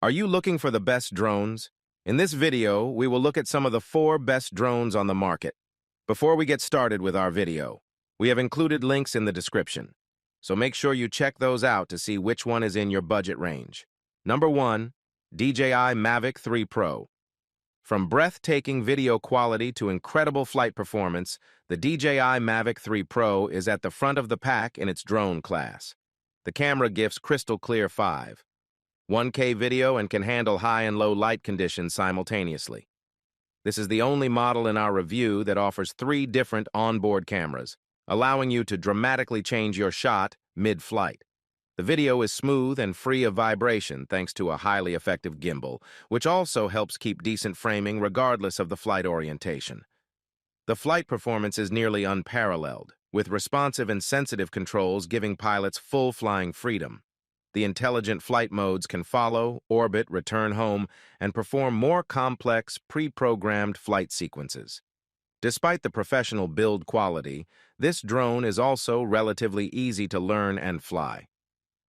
Are you looking for the best drones? In this video, we will look at some of the 4 best drones on the market. Before we get started with our video, we have included links in the description, so make sure you check those out to see which one is in your budget range. Number 1. DJI Mavic 3 Pro. From breathtaking video quality to incredible flight performance, the DJI Mavic 3 Pro is at the front of the pack in its drone class. The camera gifts crystal clear 1K video and can handle high and low light conditions simultaneously. This is the only model in our review that offers 3 different onboard cameras, allowing you to dramatically change your shot mid-flight. The video is smooth and free of vibration thanks to a highly effective gimbal, which also helps keep decent framing regardless of the flight orientation. The flight performance is nearly unparalleled, with responsive and sensitive controls giving pilots full flying freedom. The intelligent flight modes can follow, orbit, return home, and perform more complex, pre-programmed flight sequences. Despite the professional build quality, this drone is also relatively easy to learn and fly.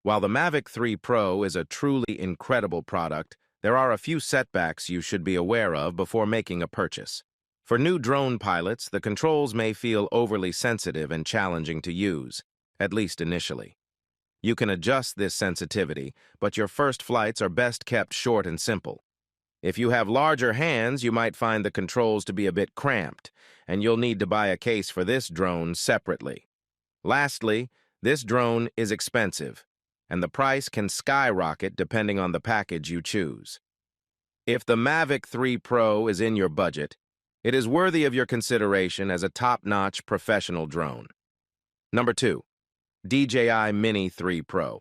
While the Mavic 3 Pro is a truly incredible product, there are a few setbacks you should be aware of before making a purchase. For new drone pilots, the controls may feel overly sensitive and challenging to use, at least initially. You can adjust this sensitivity, but your first flights are best kept short and simple. If you have larger hands, you might find the controls to be a bit cramped, and you'll need to buy a case for this drone separately. Lastly, this drone is expensive, and the price can skyrocket depending on the package you choose. If the Mavic 3 Pro is in your budget, it is worthy of your consideration as a top-notch professional drone. Number 2. DJI Mini 3 Pro.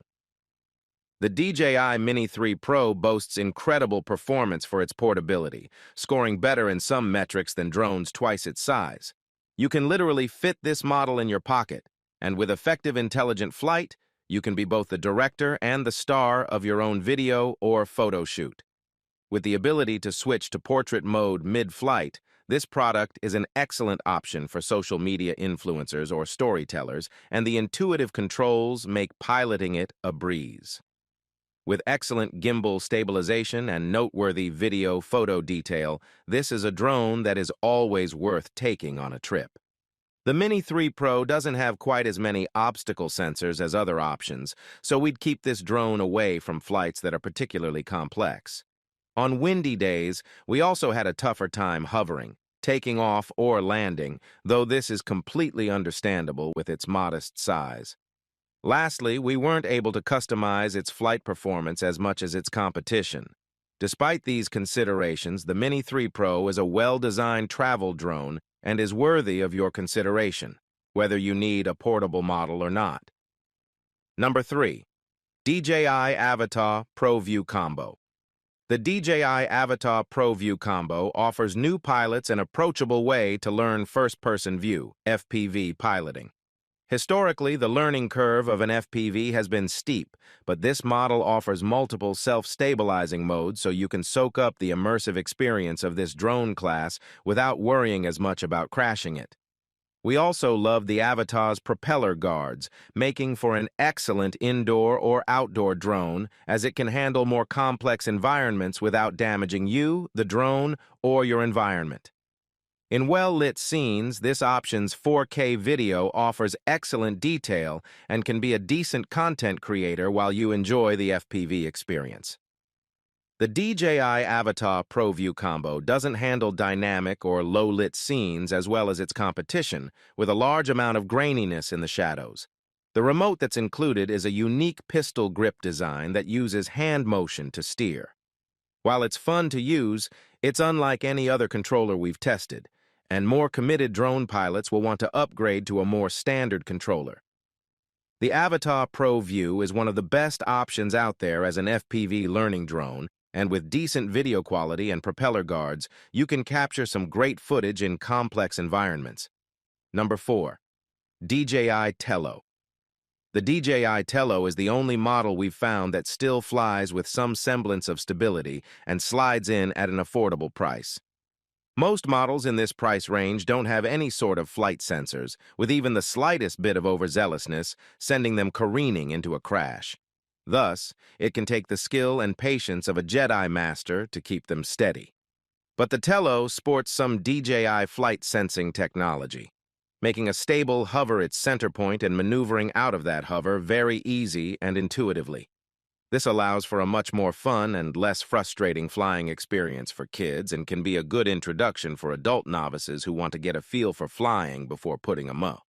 The DJI Mini 3 Pro boasts incredible performance for its portability, scoring better in some metrics than drones twice its size. You can literally fit this model in your pocket, and with effective intelligent flight, you can be both the director and the star of your own video or photo shoot. With the ability to switch to portrait mode mid-flight, this product is an excellent option for social media influencers or storytellers, and the intuitive controls make piloting it a breeze. With excellent gimbal stabilization and noteworthy video-photo detail, this is a drone that is always worth taking on a trip. The Mini 3 Pro doesn't have quite as many obstacle sensors as other options, so we'd keep this drone away from flights that are particularly complex. On windy days, we also had a tougher time hovering, taking off, or landing, though this is completely understandable with its modest size. Lastly, we weren't able to customize its flight performance as much as its competition. Despite these considerations, the Mini 3 Pro is a well-designed travel drone and is worthy of your consideration, whether you need a portable model or not. Number 3. DJI Avata Pro View Combo. The DJI Avata Pro View Combo offers new pilots an approachable way to learn first-person view, FPV piloting. Historically, the learning curve of an FPV has been steep, but this model offers multiple self-stabilizing modes so you can soak up the immersive experience of this drone class without worrying as much about crashing it. We also love the Avata's propeller guards, making for an excellent indoor or outdoor drone as it can handle more complex environments without damaging you, the drone, or your environment. In well-lit scenes, this option's 4K video offers excellent detail and can be a decent content creator while you enjoy the FPV experience. The DJI Avata Pro View Combo doesn't handle dynamic or low-lit scenes as well as its competition, with a large amount of graininess in the shadows. The remote that's included is a unique pistol grip design that uses hand motion to steer. While it's fun to use, it's unlike any other controller we've tested, and more committed drone pilots will want to upgrade to a more standard controller. The Avata Pro View is one of the best options out there as an FPV learning drone, and with decent video quality and propeller guards, you can capture some great footage in complex environments. Number 4. DJI Tello. The DJI Tello is the only model we've found that still flies with some semblance of stability and slides in at an affordable price. Most models in this price range don't have any sort of flight sensors, with even the slightest bit of overzealousness sending them careening into a crash. Thus, it can take the skill and patience of a Jedi master to keep them steady. But the Tello sports some DJI flight sensing technology, making a stable hover its center point and maneuvering out of that hover very easy and intuitively. This allows for a much more fun and less frustrating flying experience for kids and can be a good introduction for adult novices who want to get a feel for flying before putting 'em up.